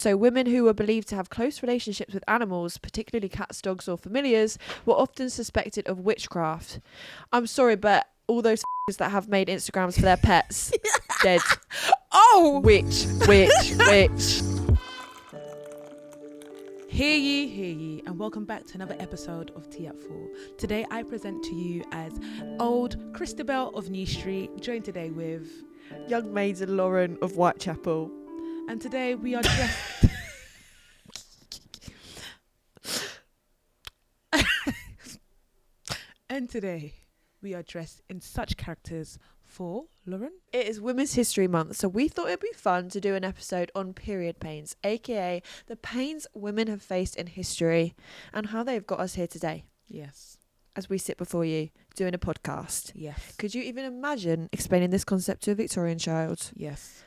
So women who were believed to have close relationships with animals, particularly cats, dogs or familiars, were often suspected of witchcraft. I'm sorry, but all those that have made Instagrams for their pets, dead. Oh! Witch. Hear ye, and welcome back to another episode of Tea at 4. Today I present to you as old Christabel of New Street, joined today with Young Maiden Lauren of Whitechapel. And today we are dressed... And today we are dressed in such characters for Lauren. It is Women's History Month, so we thought it'd be fun to do an episode on period pains, aka the pains women have faced in history and how they've got us here today. Yes. As we sit before you doing a podcast. Yes. Could you even imagine explaining this concept to a Victorian child? Yes.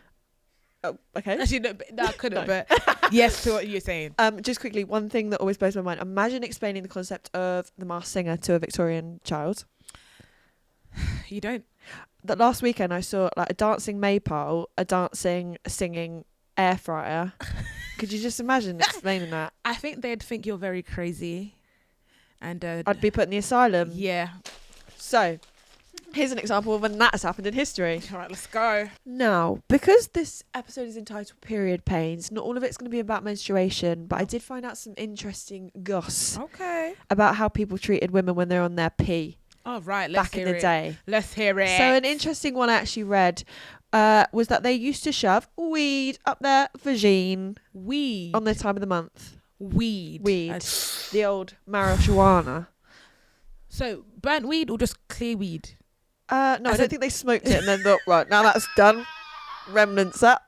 Oh, okay. Actually, no, I couldn't, No. but yes to what you're saying. Just quickly, one thing that always blows my mind. Imagine explaining the concept of the Masked Singer to a Victorian child. You don't. That last weekend I saw like a dancing maypole, a dancing, singing air fryer. Could you just imagine explaining that? I think they'd think you're very crazy. And I'd be put in the asylum. yeah. So, here's an example of when that has happened in history. All right, let's go. Now, because this episode is entitled Period Pains, not all of it's going to be about menstruation, but I did find out some interesting goss Okay. about how people treated women when they're on their pee All right, let's back in hear the it. day. Let's hear it. So an interesting one I actually read was that they used to shove weed up their vagine weed. on their time of the month. Weed. The old marijuana. So, burnt weed or just clear weed? No, I don't think they smoked it and then thought, right, now that's done. Remnants up.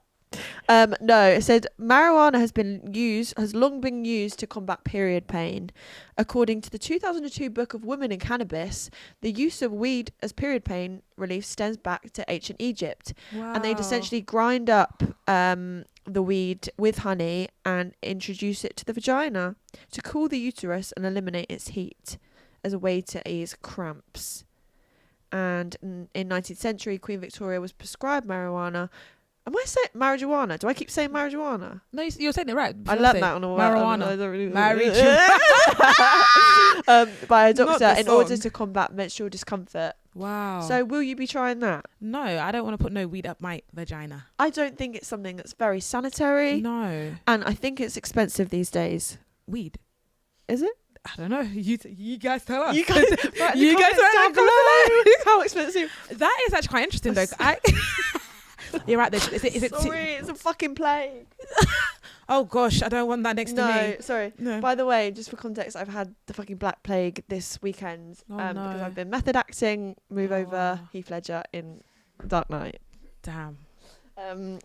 No, it said marijuana has long been used to combat period pain. According to the 2002 book of Women in Cannabis, the use of weed as period pain relief stems back to ancient Egypt. Wow. And they'd essentially grind up the weed with honey and introduce it to the vagina to cool the uterus and eliminate its heat as a way to ease cramps. And in 19th century, Queen Victoria was prescribed marijuana. Am I saying marijuana? Do I keep saying marijuana? No, you're saying it right. I learned that on a marijuana. I don't really by a doctor in order to combat menstrual discomfort. Wow. So will you be trying that? No, I don't want to put no weed up my vagina. I don't think it's something that's very sanitary. No. And I think it's expensive these days. Weed. Is it? I don't know. You guys tell us. You guys down down below. How expensive? That is actually quite interesting though. You're right. Is it Sorry, it's a fucking plague. Oh gosh, I don't want that next to me. No, sorry. No. By the way, just for context, I've had the fucking Black Plague this weekend because I've been method acting, over Heath Ledger in Dark Knight. Damn.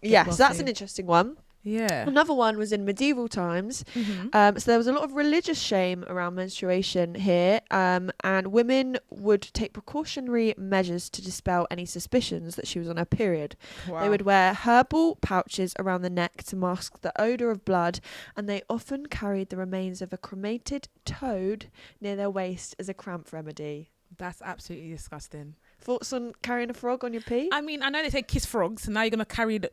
Yeah, so that's an interesting one. Yeah. Another one was in medieval times. Mm-hmm. So there was a lot of religious shame around menstruation here, and women would take precautionary measures to dispel any suspicions that she was on her period. Wow. They would wear herbal pouches around the neck to mask the odour of blood, and they often carried the remains of a cremated toad near their waist as a cramp remedy. That's absolutely disgusting. Thoughts on carrying a frog on your pee? I mean, I know they say kiss frogs, and now you're going to carry the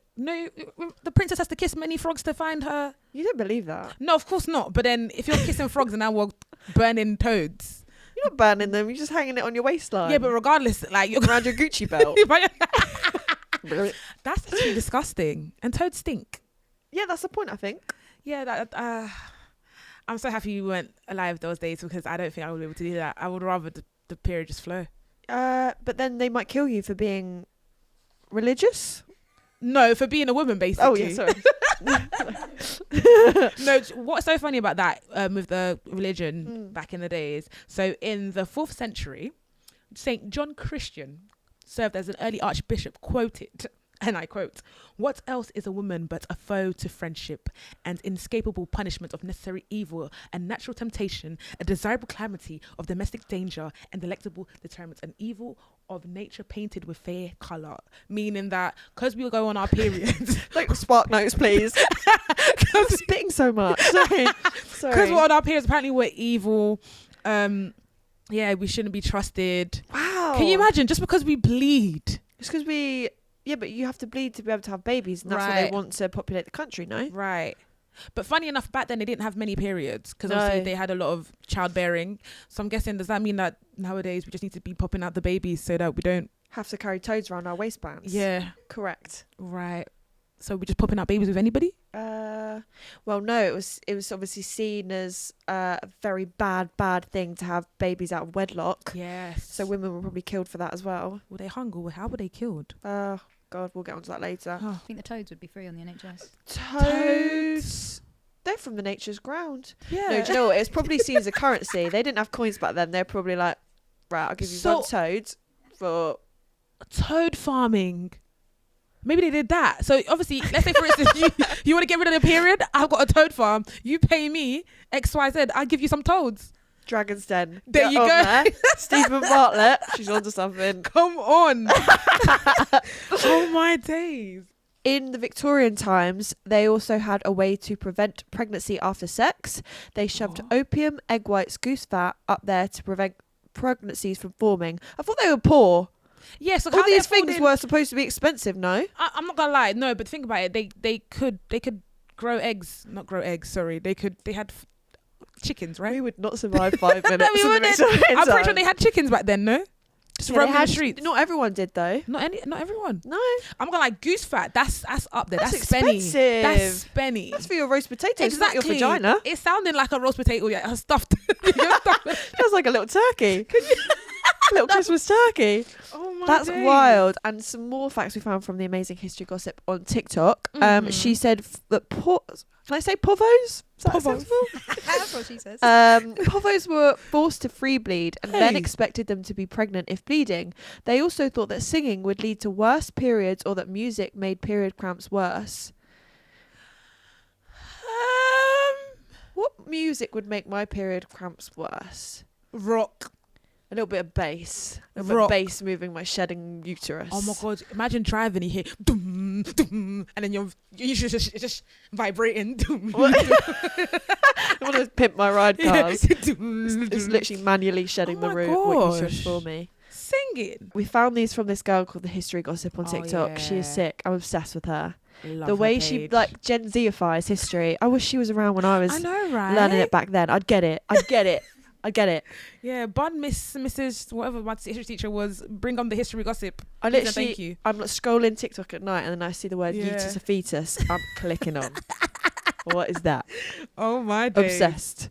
princess has to kiss many frogs to find her. You don't believe that? No, of course not. But then if you're kissing frogs and now we're burning toads. You're not burning them, you're just hanging it on your waistline. Yeah, but regardless, like you're around your Gucci belt. That's actually disgusting. And toads stink. Yeah, that's the point, I think. Yeah, I'm so happy you weren't alive those days because I don't think I would be able to do that. I would rather the period just flow. But then they might kill you for being religious. No, for being a woman, basically. Oh yeah, sorry. No, what's so funny about that with the religion back in the days? So in the 4th century, Saint John Christian served as an early archbishop, quoted, and I quote, "What else is a woman but a foe to friendship, and inescapable punishment of necessary evil and natural temptation, a desirable calamity of domestic danger, and delectable deterrent, an evil of nature painted with fair colour." Meaning that because we go on our periods, like spark notes, please. I'm spitting so much. Sorry. Because we're on our periods, apparently we're evil. Yeah, we shouldn't be trusted. Wow. Can you imagine? Just because we bleed. It's because we... Yeah, but you have to bleed to be able to have babies, and that's what they want to populate the country, no? Right. But funny enough, back then they didn't have many periods because No. obviously they had a lot of childbearing. So I'm guessing, does that mean that nowadays we just need to be popping out the babies so that we don't? Have to carry toads around our waistbands. Yeah. Correct. Right. So we're just popping out babies with anybody? Well, no, it was obviously seen as a very bad thing to have babies out of wedlock. Yes. So women were probably killed for that as well. Were they hung or how were they killed? Oh, God, we'll get onto that later. Oh. I think the toads would be free on the NHS. Toads. They're from the nature's ground. Yeah. No, do you know what? It's probably seen as a currency. They didn't have coins back then. They're probably like, right, I'll give you one toad for... Toad farming. Maybe they did that. So obviously, let's say for instance, you want to get rid of the period. I've got a toad farm. You pay me XYZ. I'll give you some toads. Dragon's Den. There Get you on go. there. Stephen Bartlett. She's onto something. Come on. Oh my days. In the Victorian times, they also had a way to prevent pregnancy after sex. They shoved opium, egg whites, goose fat up there to prevent pregnancies from forming. I thought they were poor. Yeah, so All these things were supposed to be expensive, no? I'm not gonna lie, no, but think about it. They could grow eggs, not grow eggs. Sorry, they had chickens, right? We would not survive 5 minutes. we in the wouldn't. Victorian I'm pretty sure time. they had chickens back then, no? Just Yeah, roaming they had- the streets. Not everyone did though. Not everyone. No, I'm gonna like goose fat. That's up there. That's That's spenny. expensive. That's spenny. that's for your roast potatoes, not your vagina. It's sounding like a roast potato. Yeah, stuffed. You're stuffed. Feels like a little turkey. A little Christmas turkey. Oh my That's days. wild. And some more facts we found from the Amazing History Gossip on TikTok. She said that can I say povos? Is that Povos. sensible? That's what she says. Povos were forced to free bleed and then Hey. expected them to be pregnant if bleeding. They also thought that singing would lead to worse periods or that music made period cramps worse. What music would make my period cramps worse? Rock. A little bit of bass. A little Rock. bit of bass moving my shedding uterus. Oh my god! Imagine driving, you hear dum, dum, and then you're just vibrating. Dum, What? I want to pimp my ride cars. Dum, It's dum. literally manually shedding Oh the my uterus gosh. for me. Singing. We found these from this girl called the History Gossip on Oh, TikTok. She is yeah. sick. I'm obsessed with her. Love The her way she page. like Gen Zifies history. I wish she was around when I was I know, right? learning it back then. I'd get it. I get it. Yeah, Bun, Mrs. whatever my history teacher was. Bring on the history gossip. I Please and literally, thank you. I'm like scrolling TikTok at night and then I see the word Yeah. uterus of fetus. I'm clicking on. What is that? Oh my days. Obsessed.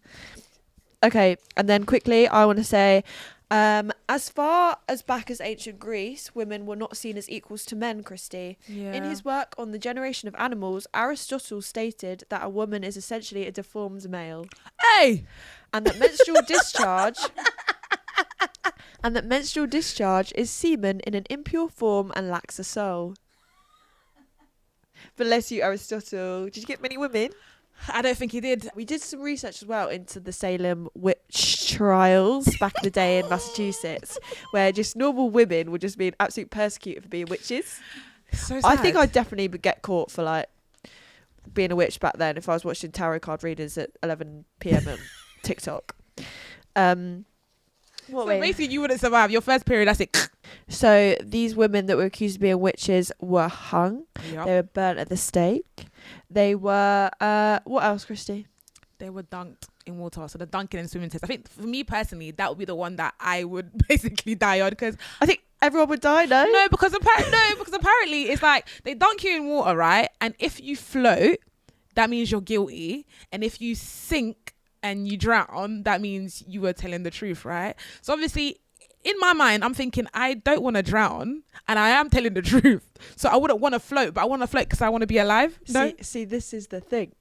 Okay, and then quickly, I want to say, as far as back as ancient Greece, women were not seen as equals to men, Christy. Yeah. In his work on the generation of animals, Aristotle stated that a woman is essentially a deformed male, Hey. and that menstrual discharge is semen in an impure form and lacks a soul. Bless you, Aristotle. Did you get many women? I don't think he did. We did some research as well into the Salem witch trials back in the day in Massachusetts, where just normal women were just being absolutely persecuted for being witches. So I think sad. I'd definitely get caught for like being a witch back then if I was watching tarot card readers at 11 p.m. on TikTok. So basically, you wouldn't survive your first period. That's it. So these women that were accused of being witches were hung. Yep. They were burnt at the stake. They were what else, Christy? They were dunked in water. So the dunking and swimming test. I think for me personally, that would be the one that I would basically die on because I think everyone would die, no? no, because apparently it's like they dunk you in water, right? And if you float, that means you're guilty, and if you sink and you drown, that means you were telling the truth, right? So obviously, in my mind, I'm thinking I don't want to drown, and I am telling the truth. So I wouldn't want to float, but I want to float because I want to be alive. No, See, this is the thing.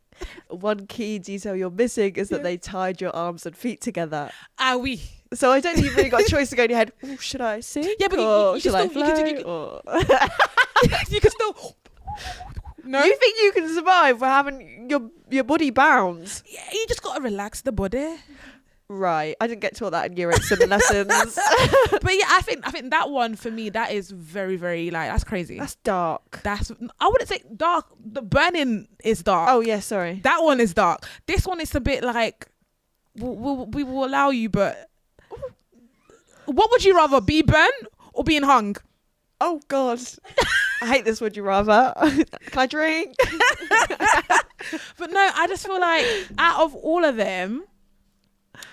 One key detail you're missing is that they tied your arms and feet together. ah oui. So I don't think you've really got a choice to go in your head. Oh, should I sing? Yeah, but you or can should I still- you can- you float? can- Or- You can still. No, You think you can survive for having your body bound? yeah, you just gotta relax the body. Right. I didn't get taught that in year 8 swimming lessons. But yeah, I think that one for me, that is very, very like that's crazy. That's dark. That's I wouldn't say dark. The burning is dark. Oh, yeah, sorry. That one is dark. This one is a bit like we will allow you, but what would you rather be burnt or being hung? Oh, God. I hate this. Would you rather? Can I drink? But no, I just feel like out of all of them,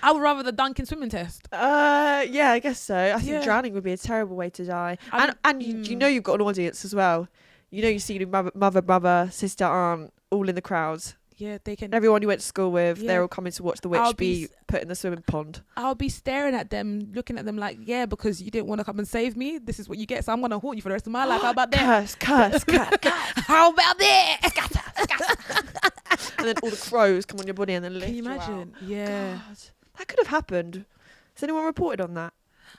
I would rather the dunking swimming test. Yeah, I guess so. I think Yeah. drowning would be a terrible way to die. I'm- And you know you've got an audience as well. You know you see your mother, brother, sister, aunt, all in the crowds. Yeah, they can. Everyone you went to school with, Yeah. they're all coming to watch the witch I'll be be put in the swimming pond. I'll be staring at them, looking at them like, yeah, because you didn't want to come and save me. This is what you get, so I'm gonna haunt you for the rest of my life. How about that? Curse. How about that? And then all the crows come on your body and then lift Can you out. imagine? Yeah. God, that could have happened. Has anyone reported on that?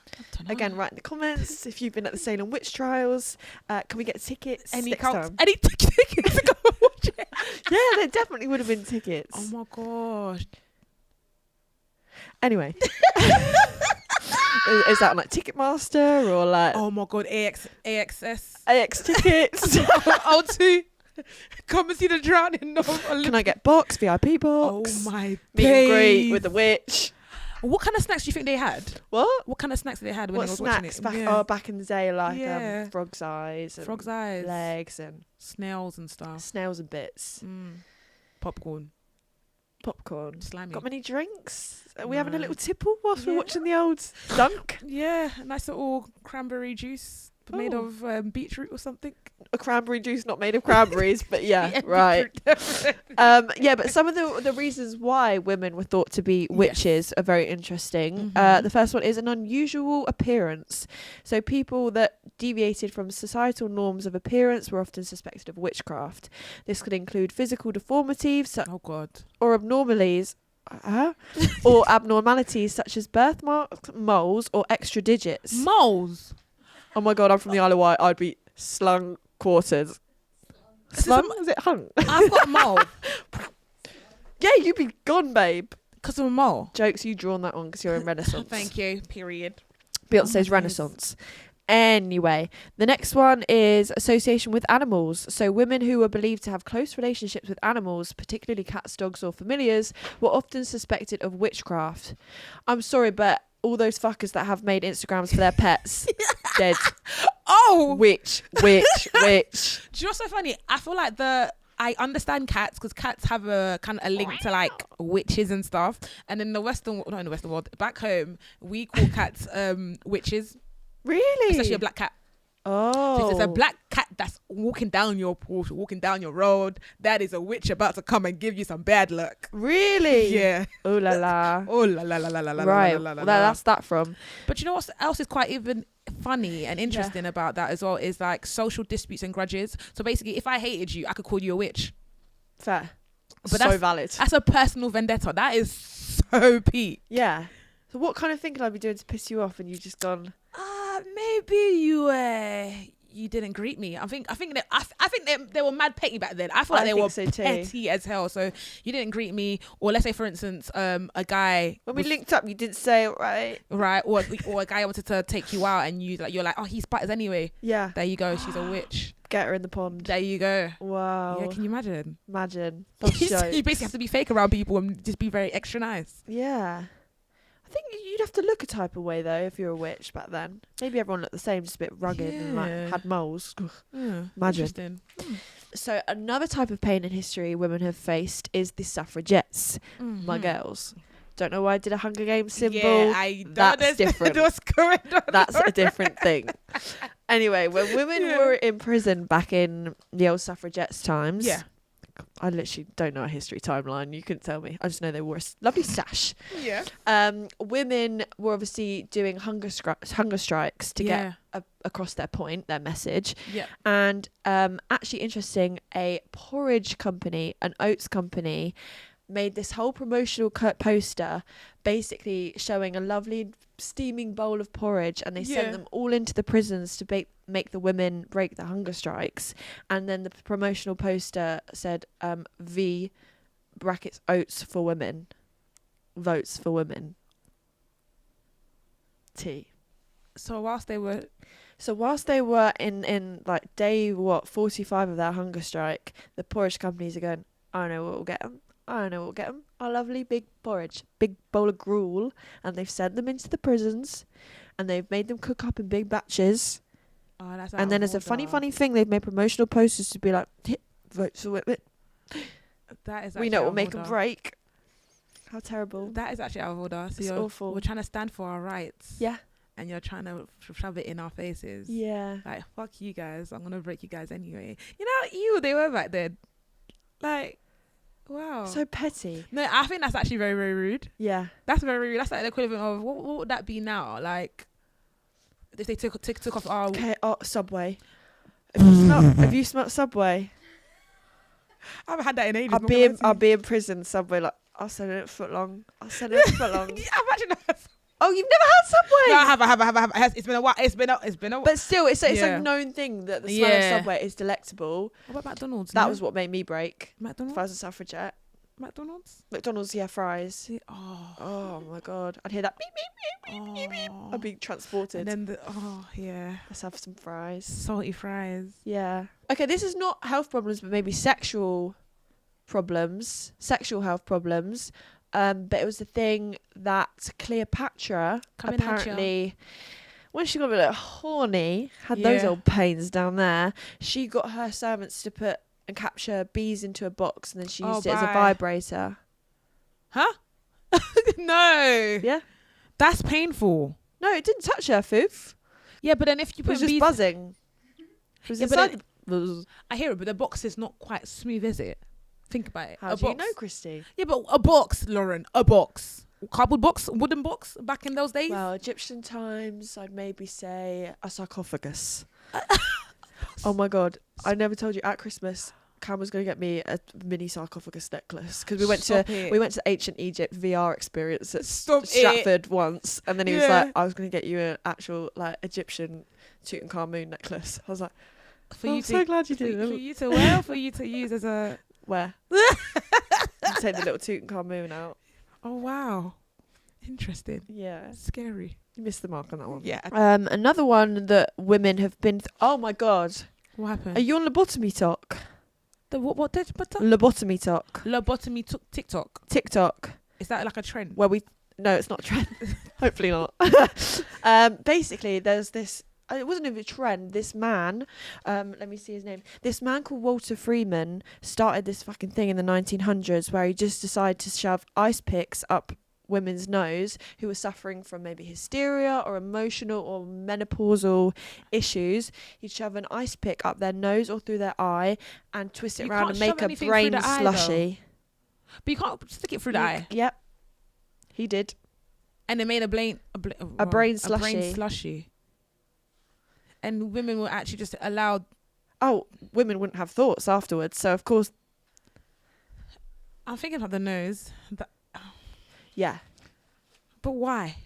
I don't know. Again, write in the comments if you've been at the Salem witch trials. Can we get tickets any next counts, time? any tickets to go and watch it? Yeah, there definitely would have been tickets. Oh my gosh. Anyway. Is that on like Ticketmaster or like Oh my god. AXS. AX tickets? O2. Come and see the drowning. No, Can I get box, VIP oh box? my Meet and greet days. with the witch. What kind of snacks do you think they had? What? What kind of snacks they had when What I was snacks watching it? back in the day, like Yeah. frog's eyes and Frog's eyes, legs and snails and stuff. snails and bits. Popcorn, Popcorn. slimy. Got many drinks? Are we having a No. little tipple whilst we're Yeah. watching the old dunk? Yeah, a nice little cranberry juice made Oh. of beetroot or something. A cranberry juice not made of cranberries, but yeah, Yeah, right. beetroot. Yeah, but some of the reasons why women were thought to be witches are very interesting. Mhm. The first one is an unusual appearance. So people that deviated from societal norms of appearance were often suspected of witchcraft. This could include physical deformities Oh God. or abnormalities. Or abnormalities such as birthmarks, moles, or extra digits. Moles. Oh my god, I'm from the Isle of Wight. I'd be slung quartered. Slung? Is it hung? I've got a mole Yeah, you'd be gone, babe. because I'm a mole. Jokes, you drawn that on because you're in Renaissance. Thank you. Period. Beyonce's Oh my days. Renaissance. Anyway, the next one is association with animals. So women who were believed to have close relationships with animals, particularly cats, dogs, or familiars, were often suspected of witchcraft. I'm sorry, but all those fuckers that have made Instagrams for their pets, dead. Oh, Witch. do you know what's so funny? I feel like I understand cats because cats have a kind of a link to like witches and stuff. And in the not in the Western world, back home, we call cats witches, Really? especially a black cat. Oh. So if there's a black cat that's walking down your porch, walking down your road, that is a witch about to come and give you some bad luck. Really? Yeah. Oh la la. Oh la la la la la la Right. la la la. Well, that's that from. But you know what else is quite even funny and interesting about that as well is like social disputes and grudges. So basically, if I hated you, I could call you a witch. Fair. But so valid. That's a personal vendetta. That is so peak. Yeah. So what kind of thing could I be doing to piss you off and you just gone? Maybe you didn't greet me. I think they were mad petty back then. I feel like they were think so too. petty as hell. So you didn't greet me, or let's say for instance, a guy When we was- linked up, you didn't say it right. right, or a guy wanted to take you out, and you're like, oh, he's butters anyway. Yeah. There you go. She's a witch. Get her in the pond. There you go. Wow. Yeah, can you imagine? Imagine. That's You joke. basically have to be fake around people and just be very extra nice. Yeah. I think you'd have to look a type of way though if you're a witch back then. Maybe everyone looked the same, just a bit rugged and like Yeah. had moles. Yeah, Imagine. interesting. So another type of pain in history women have faced is the suffragettes, my Mhm. girls. Don't know why I did a Hunger Games symbol. Yeah, I don't That's understand different. what's going on. That's a different thing. Anyway, when women Yeah. were in prison back in the old suffragettes times, Yeah. I literally don't know a history timeline. You couldn't tell me. I just know they wore a lovely sash. Yeah. Women were obviously doing hunger strikes to get across their point, their message. Yeah. And actually interesting, a porridge company, an oats company, made this whole promotional poster basically showing a lovely steaming bowl of porridge, and they Yeah. sent them all into the prisons to make the women break the hunger strikes. And then the promotional poster said V brackets oats for women, votes for women, T. So whilst they were So whilst they were in like day 45 of their hunger strike, the porridge companies are going, I know what will get them. I know what will get them. A lovely big porridge, big bowl of gruel, and they've sent them into the prisons, and they've made them cook up in big batches, Oh, that's And then as a funny thing, they've made promotional posters to be like, vote for women. That is We know it out will of make a order. break. How terrible. That is actually out of order. So It's awful. we're trying to stand for our rights. Yeah. And you're trying to shove it in our faces. Yeah. Like, fuck you guys. I'm going to break you guys anyway. You know how evil they were back then? Like, wow. So petty. No, I think that's actually very, very rude. Yeah. That's very rude. That's like the equivalent of, what would that be now? Like, if they took off our... Okay, Subway. Have you smelled Subway? I haven't had that in ages. I'll be in prison, Subway, like, I'll send it foot long. I've actually not had Oh, you've never had Subway? No, I have. It's been a while. It's been a while. But still, it's Yeah. a known thing that the smell of Subway is delectable. What about McDonald's? That no? was what made me break. McDonald's. If I was a suffragette. McDonald's. McDonald's, yeah, fries. Oh. Oh my god, I'd hear that beep beep beep beep beep. I'd be transported. And then yeah, Let's have some fries. salty fries. Yeah. Okay, this is not health problems, but maybe sexual health problems. But it was the thing that Cleopatra Coming at ya. apparently, when she got a bit horny, had those Yeah. old pains down there. She got her servants to put and capture bees into a box, and then she used it as a bye. vibrator. Huh? No. Yeah. That's painful. No, it didn't touch her, Foof. Yeah, but then if you It put was just bees, buzzing. It was Yeah, but inside the... I hear it, but the box is not quite smooth, is it? Think about it. How a do you box. know, Christy? Yeah, but a box, Lauren. A box. Cardboard box, wooden box. Back in those days. Well, Egyptian times, I'd maybe say a sarcophagus. Oh my god, I never told you at Christmas. Cam was going to get me a mini sarcophagus necklace because we went to ancient Egypt VR experience at Stratford once, and then he was Yeah. like, I was going to get you an actual like Egyptian Tutankhamun necklace. I was like, I'm so glad you for did. you to wear, or for you to use as a. Where? Take the little Tutankhamun out. Oh wow, interesting. Yeah, Scary. you missed the mark on that one. Yeah. Another one that women have been. Oh my god, What happened? are you on lobotomy talk? The what did Lobotomy talk. lobotomy took TikTok? TikTok. Is that like a trend? Where we no, it's not a trend. Hopefully not. Basically, there's this. It wasn't even a trend. This man, let me see his name. This man called Walter Freeman started this fucking thing in the 1900s where he just decided to shove ice picks up women's nose who were suffering from maybe hysteria or emotional or menopausal issues. He'd shove an ice pick up their nose or through their eye and twist it You around can't and make shove a anything through brain the eye, though. slushy. But you can't stick it through the eye. Yep. He did. And it made a brain slushy. And women were actually just allowed. Oh, women wouldn't have thoughts afterwards. So, of course, I'm thinking about the nose. yeah. But why?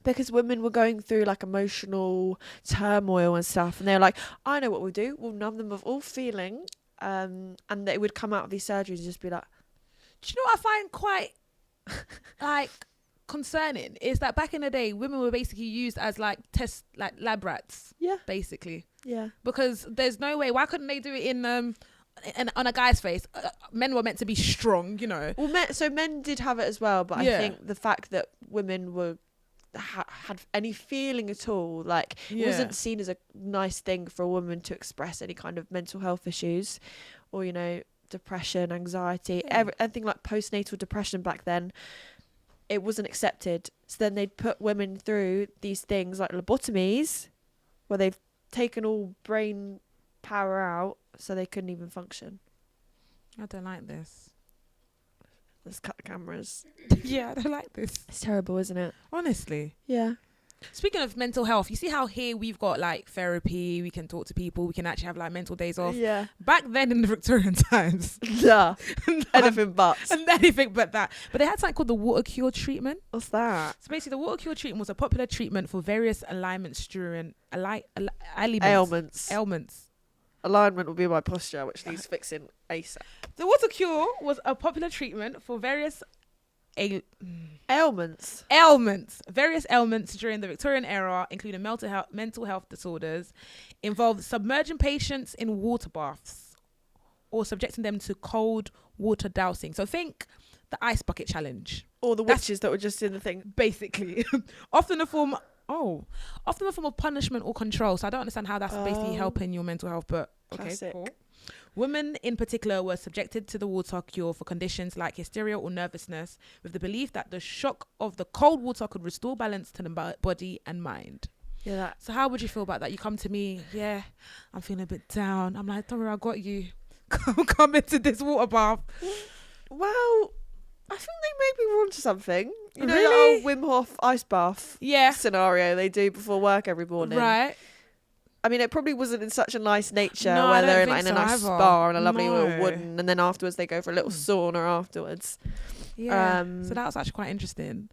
Because women were going through like emotional turmoil and stuff. And they were like, I know what we'll do. We'll numb them of all feeling. And they would come out of these surgeries and just be like, Do you know what I find quite like concerning is that back in the day, women were basically used as like lab rats. yeah, Basically, yeah. because there's no way. Why couldn't they do it in on a guy's face? Men were meant to be strong, you know. Well, men did have it as well. But Yeah. I think the fact that women were had any feeling at all, like it wasn't seen as a nice thing for a woman to express any kind of mental health issues or, you know, depression, anxiety, everything like postnatal depression back then. It wasn't accepted. So then they'd put women through these things like lobotomies where they've taken all brain power out so they couldn't even function. I don't like this. Let's cut the cameras. Yeah, I don't like this. It's terrible, isn't it? Honestly. Yeah. Speaking of mental health, you see how here we've got like therapy, we can talk to people, we can actually have like mental days off. Yeah. Back then in the Victorian times, Yeah. Anything but. and anything but that. But they had something called the water cure treatment. What's that? So basically, the water cure treatment was a popular treatment for various ailments during Ailments. ailments. Alignment will be my posture, which needs fixing ASAP. The water cure was a popular treatment for various Ailments. Various ailments during the Victorian era, including mental health disorders, involved submerging patients in water baths or subjecting them to cold water dousing. So think the ice bucket challenge. Or the That's- witches that were just in the thing. Basically, often a form often a form of punishment or control. So I don't understand how that's basically helping your mental health, but okay, Classic. cool. Women in particular were subjected to the water cure for conditions like hysteria or nervousness, with the belief that the shock of the cold water could restore balance to the body and mind. Yeah. So how would you feel about that? You come to me, yeah, I'm feeling a bit down. I'm like, don't worry, I got you. Come into this water bath. Well, I think they maybe were onto something. You know, Really? the old Wim Hof ice bath Yeah. scenario they do before work every morning. Right. I mean, it probably wasn't in such a nice nature No, where I they're in, don't like, in a think nice so spa and a either. lovely little No. wooden, and then afterwards they go for a little sauna afterwards. Yeah. So that was actually quite interesting.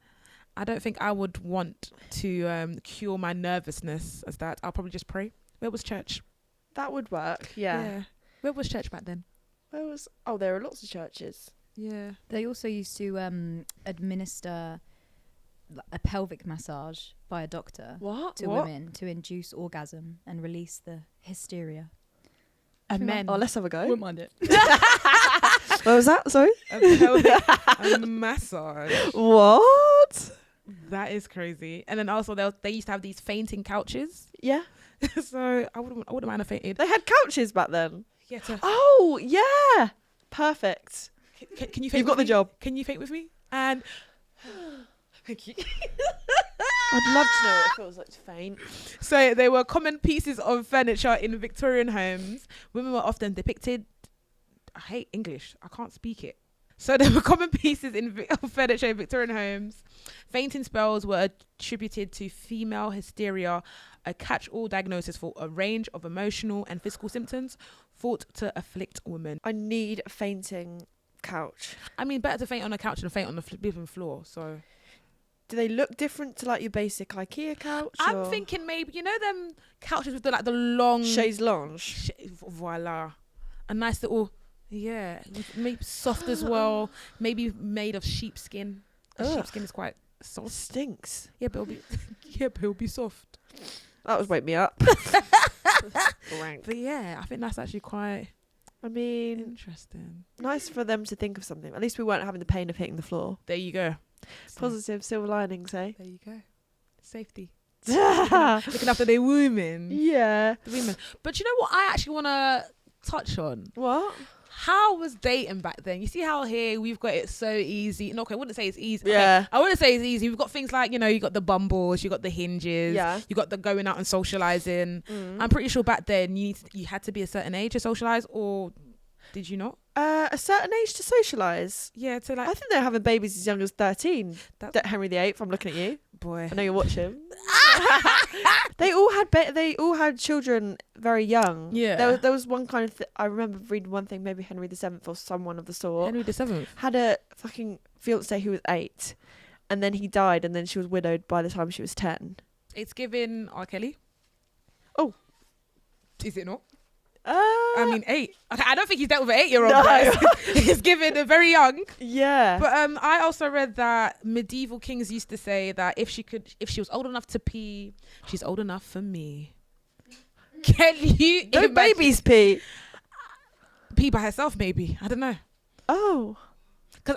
I don't think I would want to cure my nervousness as that. I'll probably just pray. Where was church? That would work. Yeah. Where was church back then? There are lots of churches. Yeah. They also used to administer a pelvic massage by a doctor What? to women to induce orgasm and release the hysteria. And men. Oh, let's have a go. Wouldn't mind it. What was that? Sorry. A pelvic and massage. What? That is crazy. And then also they used to have these fainting couches. Yeah. So I wouldn't mind a fainted. They had couches back then. Yeah. Oh, yeah. Perfect. Can you faint You've got with the me? job. Can you faint with me? And thank you. I'd love to know what it feels like to faint. So they were common pieces of furniture in Victorian homes. Women were often depicted. I hate English. I can't speak it. So there were common pieces of furniture in Victorian homes. Fainting spells were attributed to female hysteria, a catch-all diagnosis for a range of emotional and physical symptoms thought to afflict women. I need a fainting couch. I mean, better to faint on a couch than faint on the living floor. So Do they look different to like your basic IKEA couch? I'm or thinking maybe, you know, them couches with the long chaise lounge. Voila, a nice little, yeah, maybe soft as well, maybe made of sheepskin. Ugh. Sheepskin is quite soft. Stinks. Yeah, but it'll be soft. That would wake me up. Rank. But yeah, I think that's actually quite I mean, interesting. nice for them to think of something. At least we weren't having the pain of hitting the floor. There you go. Positive silver linings, eh? There you go. Safety. Yeah. Looking after the women. Yeah. The women. But you know what I actually want to touch on? What? How was dating back then? You see how here we've got it so easy. No, okay, I wouldn't say it's easy. Yeah. Okay, I wouldn't say it's easy. We've got things like, you know, you got the Bumbles, you got the Hinges, Yeah. you got the going out and socializing. Mm. I'm pretty sure back then you had to be a certain age to socialize, or did you not? A certain age to socialise. Yeah, to like I think they're having babies as young as 13. That- Henry VIII, I'm looking at you. boy. I know you're watching. They all had children very young. Yeah. There was one kind of I remember reading one thing, maybe Henry VII or someone of the sort Henry VII. had a fucking fiance who was 8, and then he died, and then she was widowed by the time she was 10. It's given R. Kelly. Oh. Is it not? I I mean, 8. Okay, I don't think he's dealt with an 8-year-old. No. But he's given a very young. yeah. But I also read that medieval kings used to say that if she was old enough to pee, she's old enough for me. Can you no imagine? babies pee. Pee by herself? Maybe, I don't know. Oh. Because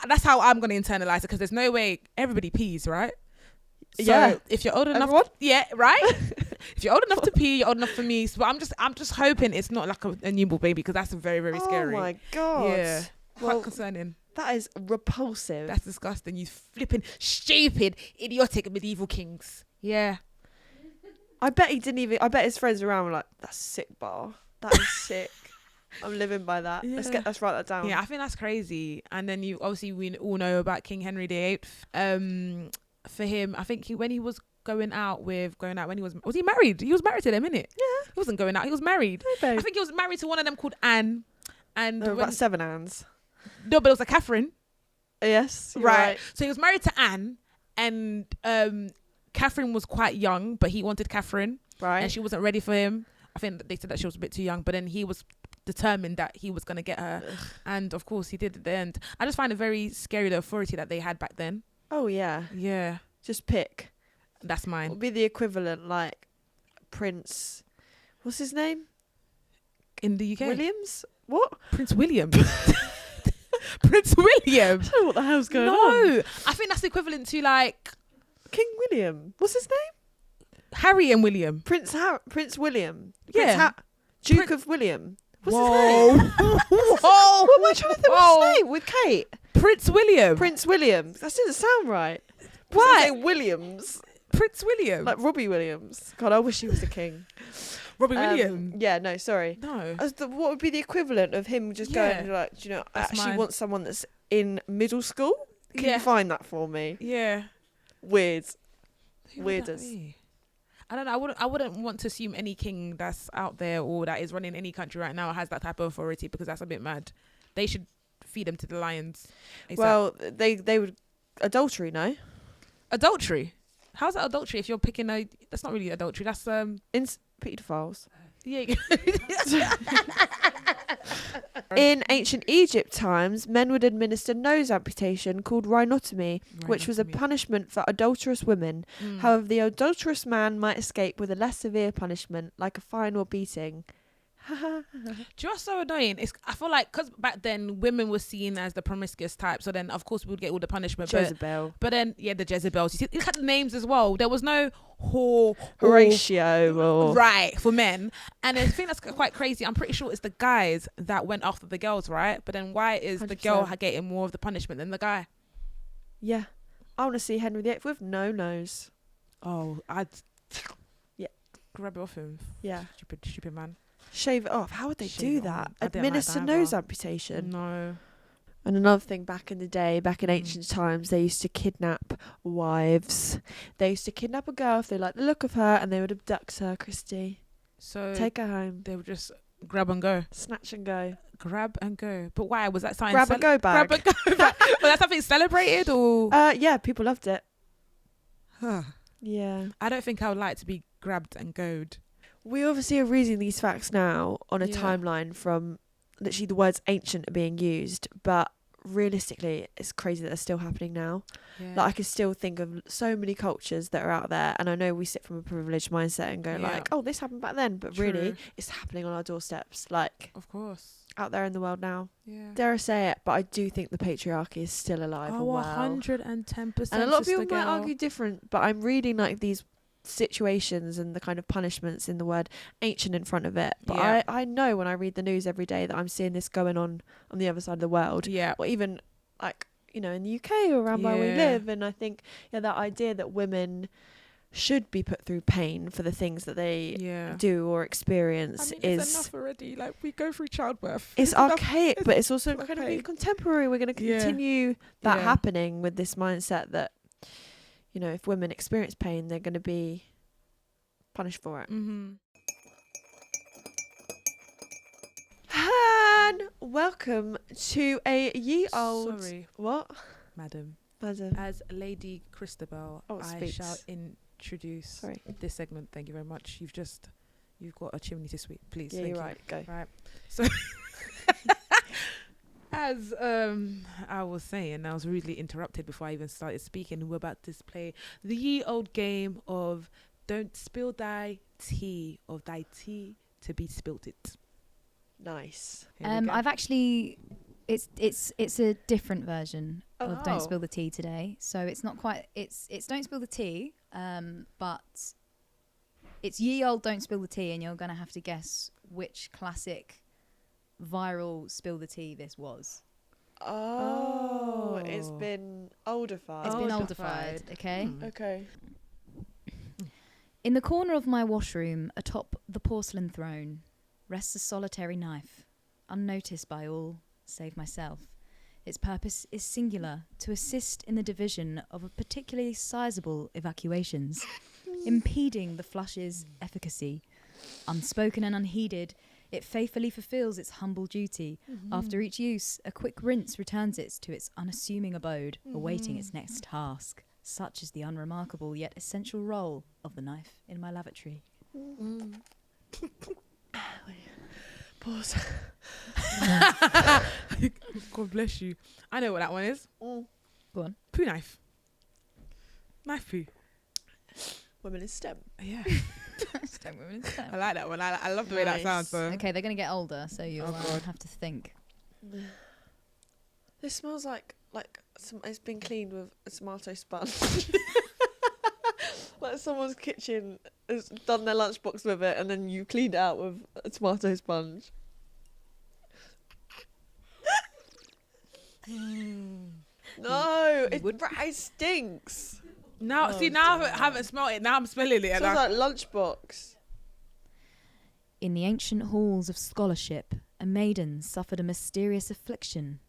that's how I'm gonna internalize it. Because there's no way everybody pees, right? So Yeah. if you're old enough, Everyone? yeah, right. If you're old enough to pee, you're old enough for me. So I'm just hoping it's not like a newborn baby, because that's very, very scary. Oh my god. Yeah. Quite Well, concerning. that is repulsive. That's disgusting. You flipping stupid, idiotic medieval kings. Yeah. I bet he didn't even. I bet his friends around were like, "That's sick, bar. That is sick. I'm living by that. Let's Yeah. write that down." Yeah, I think that's crazy. And then we all know about King Henry VIII. For him, I think when he was going out when he was he married? He was married to them, innit? Yeah. He wasn't going out. He was married. Hey, I babe. think he was married to one of them called Anne. And There were when, about 7 Anns. no, but it was a Catherine. Yes. You're Right. So he was married to Anne, and Catherine was quite young, but he wanted Catherine, Right. and she wasn't ready for him. I think they said that she was a bit too young, but then he was determined that he was going to get her. Ugh. And of course he did at the end. I just find it very scary, the authority that they had back then. Oh yeah. Yeah, Just pick. that's What would mine. be the equivalent, like Prince? What's his name? In the UK. Williams. What? Prince William. Prince William. I don't know what the hell's going on. No, I think that's equivalent to like King William. What's his name? Harry and William. Prince William. Yeah. Duke of William. What's Whoa. his name? Whoa. What am I trying to think? What's his name? With Kate. Prince William. Prince William. That doesn't sound right. Why? Williams. Prince William. Like Robbie Williams. God, I wish he was the king. Robbie William. Yeah, no, sorry. No. What would be the equivalent of him just going like, do you know, I That's actually mine. want someone that's in middle school? Can Yeah. you find that for me? Yeah. Weird. Who would that Weirdest. be? I don't know. I wouldn't want to assume any king that's out there or that is running any country right now has that type of authority, because that's a bit mad. They should feed them to the lions. ASAP. Well, they would adultery, no? Adultery. How's that adultery if you're picking a? That's not really adultery. That's Pedophiles. Yeah. In ancient Egypt times, men would administer nose amputation called rhinotomy, which was a punishment for adulterous women. Mm. However, the adulterous man might escape with a less severe punishment, like a fine or beating. Do you know what's so annoying? I feel like because back then women were seen as the promiscuous type, so then of course we would get all the punishment. Jezebel. But then the Jezebels. You see, look at the names as well. There was no Horatio or right for men, and the thing that's quite crazy. I'm pretty sure it's the guys that went after the girls, right? But then why is the girl 100%. getting more of the punishment than the guy? Yeah. I want to see Henry VIII with no nose. Oh, I'd grab it off him. Yeah. Stupid man. Shave it off. How would they Shave do it that? off. I don't like Administer that nose either. amputation. No. And another thing back in the day, back in ancient times, they used to kidnap wives. They used to kidnap a girl if they liked the look of her, and they would abduct her, Christy. So Take her home. they would just grab and go. Snatch and go. Grab and go. But why? Was that something? Grab and go bag. Grab and go bag. Was that something celebrated or? Yeah, people loved it. Huh. Yeah. I don't think I would like to be grabbed and goad. We obviously are reading these facts now on a Yeah. timeline from literally the words ancient are being used, but realistically, it's crazy that they're still happening now. Yeah. Like I can still think of so many cultures that are out there, and I know we sit from a privileged mindset and go Yeah. like, "Oh, this happened back then," but really, True. it's happening on our doorsteps, like Of course. out there in the world now. Yeah. Dare I say it? But I do think the patriarchy is still alive and Oh, well. 110%. And a lot of people sister might girl. argue different, but I'm reading like these situations and the kind of punishments in the word ancient in front of it. But Yeah. I know when I read the news every day that I'm seeing this going on the other side of the world, Yeah. or even like, you know, in the UK or around where we Yeah. live. And I think, that idea that women should be put through pain for the things that they Yeah. do or experience It's is enough already. Like we go through childbirth. it's enough. archaic, but it's also It's incredibly archaic. contemporary. We're going to Yeah. continue that Yeah. happening with this mindset that, you know, if women experience pain, they're going to be punished for it. Mm-hmm. And welcome to a ye old Sorry, what, madam. madam? As Lady Christabel, Oh, it I speaks. shall introduce Sorry. this segment. Thank you very much. You've got a chimney to sweep, please. Yeah, Thank you're you. right. Go. Right. So, as I was saying, I was rudely interrupted before I even started speaking. We're about to play the ye old game of don't spill thy tea, of thy tea to be spilt it. Nice. Here we go. I've actually, it's a different version of Oh. Don't Spill the Tea today. So it's not quite, it's Don't Spill the Tea, but it's ye old Don't Spill the Tea, and you're going to have to guess which classic viral spill the tea this was. Oh, it's Oh. been oldified. It's been Oldified. oldified, okay? Hmm. Okay. In the corner of my washroom, atop the porcelain throne, rests a solitary knife, unnoticed by all save myself. Its purpose is singular, to assist in the division of a particularly sizable evacuations, impeding the flush's efficacy. Unspoken and unheeded, it faithfully fulfills its humble duty. After each use, a quick rinse returns it to its unassuming abode, awaiting its next task. Such is the unremarkable yet essential role of the knife in my lavatory. Pause. God bless you. I know what that one is. Go on. Poo knife. Knife poo. Women in STEM. Yeah. I like that one. I love the way that Nice. sounds. So. Okay, they're going to get older, so you'll God. have to think. This smells like it's been cleaned with a tomato sponge. Like someone's kitchen has done their lunchbox with it, and then you cleaned it out with a tomato sponge. No, it stinks. Now, Oh, see, now I damn. haven't smelled it. Now I'm smelling it. Sounds And like lunchbox. In the ancient halls of scholarship, a maiden suffered a mysterious affliction.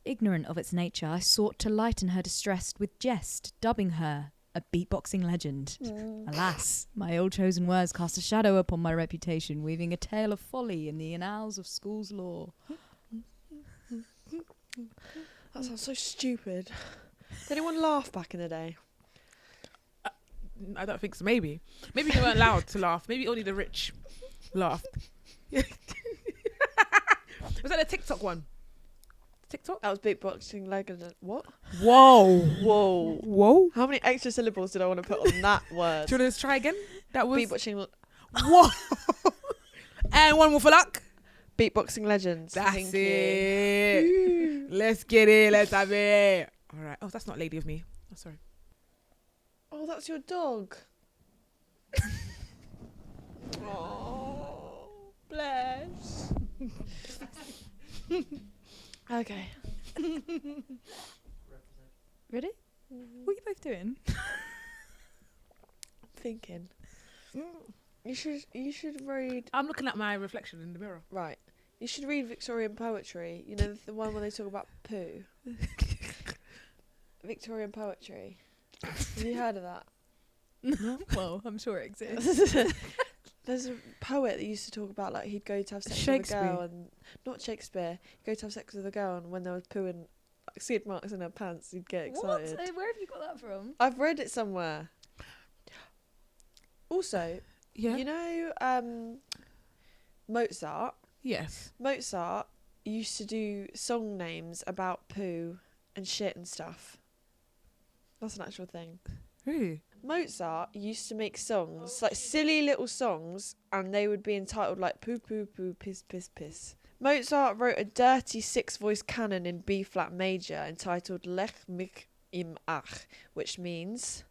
Ignorant of its nature, I sought to lighten her distress with jest, dubbing her a beatboxing legend. Alas, my ill-chosen words cast a shadow upon my reputation, weaving a tale of folly in the annals of school's lore. That sounds so stupid. Did anyone laugh back in the day? I don't think so. Maybe you weren't allowed to laugh. Maybe only the rich laughed. Was that a TikTok one? TikTok? That was beatboxing legend. What? Whoa. Whoa. How many extra syllables did I want to put on that word? Do you want to try again? That was Beatboxing. Whoa. And one more for luck. Beatboxing legends. That's Thank you. it. Let's get it. Let's have it. All right. Oh, that's not Lady of Me. Oh, sorry. Oh, that's your dog. Oh, bless. Okay. Ready? What are you both doing? Thinking. You should read. I'm looking at my reflection in the mirror. Right. You should read Victorian poetry. You know, the one where they talk about poo. Victorian poetry. Have you heard of that? Well, I'm sure it exists. There's a poet that used to talk about, like, he'd go to have sex with a Shakespeare. girl, and not Shakespeare. He'd go to have sex with a girl, and when there was poo and like, skid marks in her pants, he'd get excited. What? Where have you got that from? I've read it somewhere. Also, Yeah. you know, Mozart. Yes. Mozart used to do song names about poo and shit and stuff. That's an actual thing. Really? Mozart used to make songs, like silly little songs, and they would be entitled like poo poo poo, piss piss piss. Mozart wrote a dirty 6-voice canon in B flat major entitled Lech mich im Ach, which means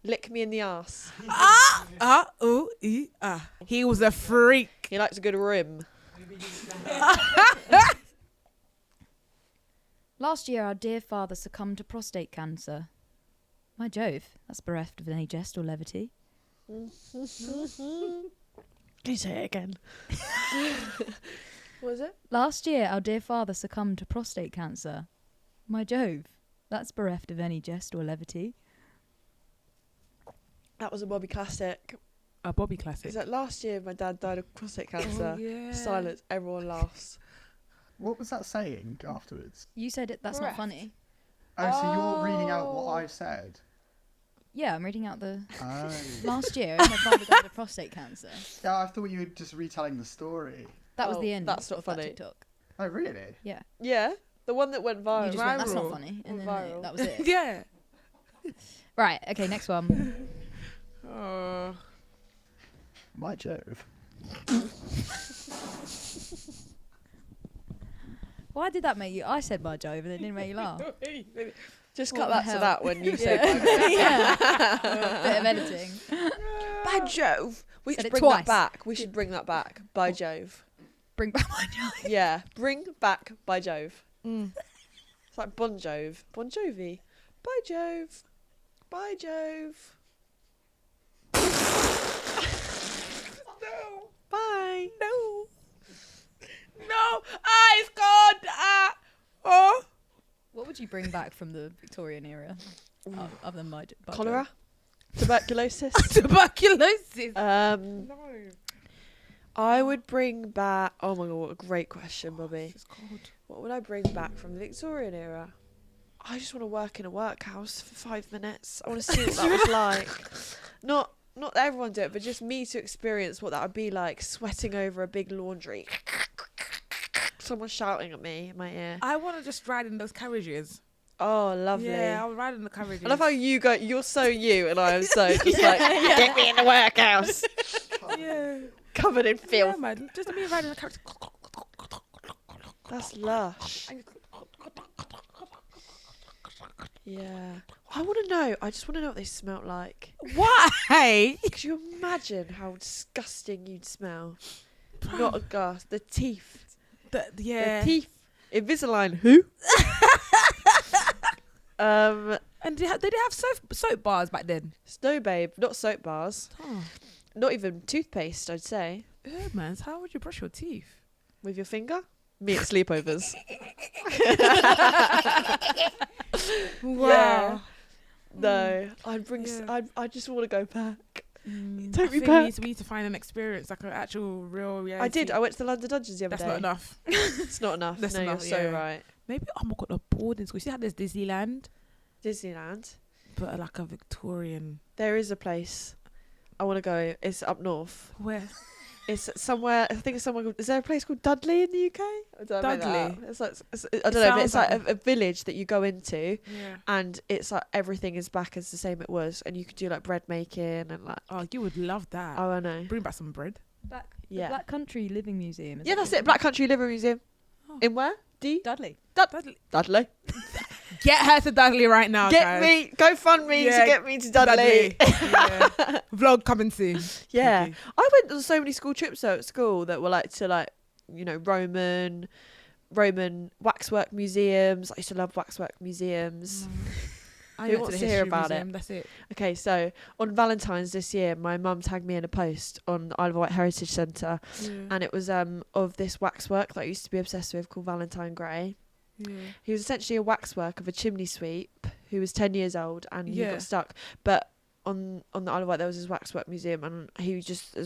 lick me in the arse. He was a freak. He likes a good rim. Last year, our dear father succumbed to prostate cancer. My Jove, that's bereft of any jest or levity. Can you say it again? What was it? Last year, our dear father succumbed to prostate cancer. My Jove, that's bereft of any jest or levity. That was a Bobby classic. A Bobby classic. Is that last year my dad died of prostate cancer? Oh, yeah. Silence, everyone laughs. What was that saying afterwards? You said it. That's Bereft. not funny. Oh, so you're reading out what I said? Yeah, I'm reading out the Oh. last year. My father died of prostate cancer. Yeah, I thought you were just retelling the story. That was Oh, the end. that's not of that funny. TikTok. Oh, really? Yeah. Yeah, the one that went viral. You just went, that's not Viral. funny, and then Viral. that was it. Yeah. Right. Okay. Next one. My Jove. Why did that make you? I said my Jove, and it didn't make you laugh. Just What cut the that to hell? that when you say Yeah. Bit of editing. by Jove. We Said should it bring twice. that back. We should bring that back. By Jove. Bring back my Jove. Yeah, bring back by Jove. Mm. It's like Bon Jove. Bon Jovi. By Jove. By Jove. No. Bye. No. No. It's gone. Oh. What would you bring back from the Victorian era, other than my Cholera. Tuberculosis. Tuberculosis. Um, No. I would bring back. Oh my god, what a great question, Bobby. It's cold. What would I bring back from the Victorian era? I just want to work in a workhouse for 5 minutes. I want to see what that was like. Not that everyone do it, but just me to experience what that would be like, sweating over a big laundry. Someone shouting at me in my ear. I want to just ride in those carriages. Oh, lovely. Yeah, I'll ride in the carriages. I love how you go. You're so you, and I am so just like get me in the workhouse, Yeah. covered in filth. Yeah, man. Just me riding the carriage. That's lush. Yeah. I want to know. I just want to know what they smelt like. Why? Could you imagine how disgusting you'd smell? Not a gas. The teeth. Yeah. The teeth. Invisalign. Who? And did they have soap bars back then? Snow Babe. Not soap bars. Oh, Not even toothpaste, I'd say. man. So how would you brush your teeth? With your finger? Me at sleepovers. Yeah. No. I'd bring... Yeah. I just want to go back. I Take me think back. we need to find an experience, like an actual real reality. I did. I went to the London Dungeons the other That's day. not enough. It's not enough. That's no, enough, you're so yeah. right. Maybe I'm going to boarding school. You see how there's Disneyland, Disneyland. but like a Victorian. There is a place I want to go. It's up north. Where? It's somewhere. I think it's somewhere. Is there a place called Dudley in the UK? I don't know. Dudley? It's like I don't know. But it's sounds like a village that you go into, Yeah. and it's like everything is back as the same it was, and you could do like bread making and like. Oh, you would love that. Oh, I know. Bring back some bread. The Yeah. Black Country Living Museum. Yeah, that's it. Black Country Living Museum. Oh. In where? Dudley. Dudley. Dudley. Get her to Dudley right now, Get guys. me. Go fund me Yeah, to get me to Dudley. Yeah. Vlog coming soon. Yeah. Okay. I went on so many school trips though at school that were like to like, you know, Roman waxwork museums. I used to love waxwork museums. I Who went wants the to hear history about it? museum, That's it. Okay, so on Valentine's this year, my mum tagged me in a post on the Isle of Wight Heritage Centre, Yeah. and it was of this waxwork that I used to be obsessed with called Valentine Gray. Yeah. He was essentially a waxwork of a chimney sweep who was 10 years old and he Yeah. got stuck. But on the Isle of Wight there was this waxwork museum, and he was just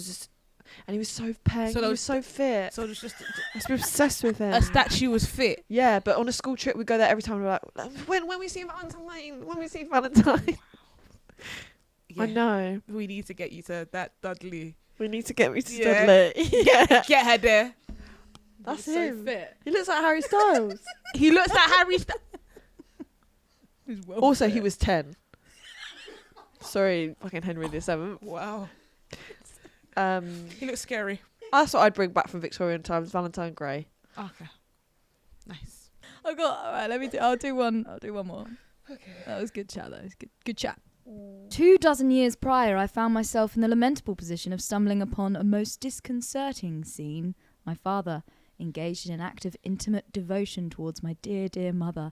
and he was so peng, So he there was so fit. So it's just I was obsessed with him. a statue was fit. Yeah, but on a school trip we go there every time. We're like, when we see Valentine, when we see Valentine. I know. We need to get you to that Dudley. We need to get me to Yeah. Dudley. Yeah, Get her there. that's He's him. So fit. He looks like Harry Styles. He looks like Harry Also, he was 10. Sorry, fucking Henry VII. Wow. Um, He looks scary. that's what I'd bring back from Victorian times. Valentine Gray. Okay. Nice. I got. All right, let me. I'll do one. I'll do one more. Okay. That was good chat. That was good chat. 24 years prior, I found myself in the lamentable position of stumbling upon a most disconcerting scene. My father, engaged in an act of intimate devotion towards my dear, dear mother,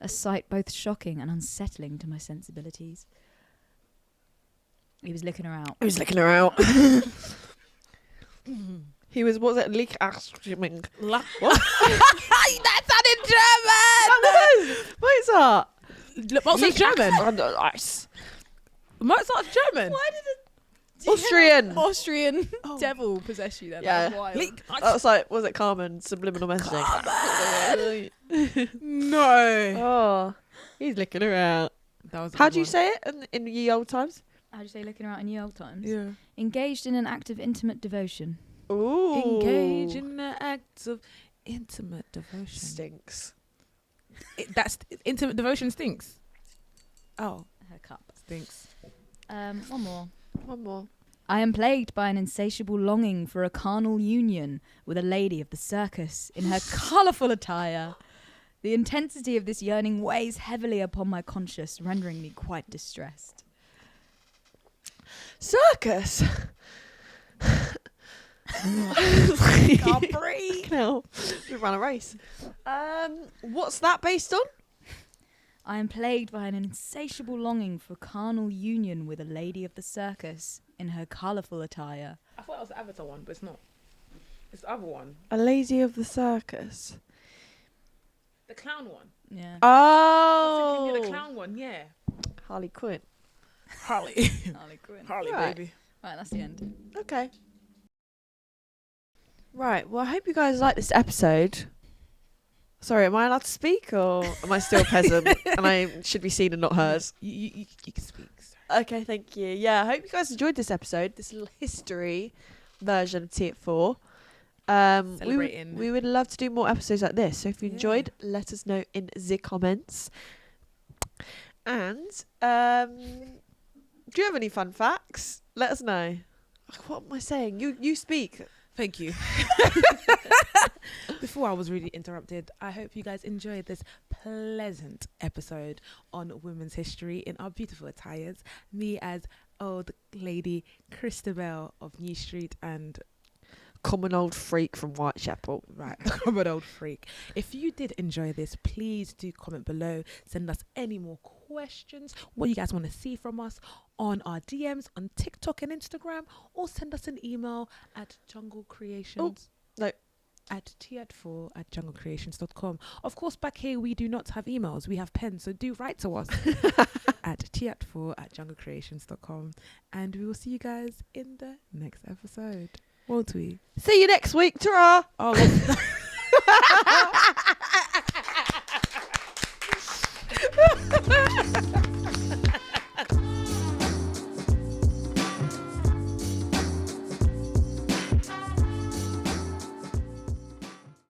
a sight both shocking and unsettling to my sensibilities. He was licking her out. He was licking her out. He was, what was it? Leak ass. What? That sounded German. Mozart. Mozart's German. Under ice. Mozart's German. Why did Austrian. Austrian Oh. devil possess you then? Yeah. That was wild. Leak- That was like, was it Carmen? Subliminal messaging. No. Oh, he's licking her out. That was a How good do you one. say it in ye old times? How do you say licking her out in ye old times? Yeah. Engaged in an act of intimate devotion. Ooh. Engage in the acts of intimate devotion. Stinks. That's intimate devotion stinks. Oh, Her cup. stinks. One more. One more. I am plagued by an insatiable longing for a carnal union with a lady of the circus in her colourful attire. The intensity of this yearning weighs heavily upon my conscience, rendering me quite distressed. Circus. Can't breathe. No, we ran a race. What's that based on? I am plagued by an insatiable longing for carnal union with a lady of the circus in her colourful attire. I thought it was the Avatar one, but it's not. It's the other one. A lady of the circus. The clown one. Yeah. Oh, Yeah, the clown one, yeah. Harley Quinn. Harley. Harley Quinn. Harley, Right. baby. Right, that's the end. Okay. Right. Well, I hope you guys like this episode. Sorry, am I allowed to speak, or am I still a peasant and I should be seen and not heard? You can speak. Sorry. Okay, thank you. Yeah, I hope you guys enjoyed this episode, this little history version of Tea at 4. Celebrating. We would love to do more episodes like this. So if you Yeah. enjoyed, let us know in the comments. And do you have any fun facts? Let us know. What am I saying? You speak. Thank you. Before I was really interrupted, I hope you guys enjoyed this pleasant episode on women's history in our beautiful attires. Me as old lady Christabel of New Street and Common old freak from Whitechapel. right, common old freak. If you did enjoy this, please do comment below. Send us any more questions, what you guys want to see from us on our DMs on TikTok and Instagram, or send us an email at junglecreations. No. At tiat4@junglecreations.com. Of course, back here we do not have emails. We have pens, so do write to us at tiat4@junglecreations.com. And we will see you guys in the next episode. Won't we? See you next week. Ta-ra! Oh, well.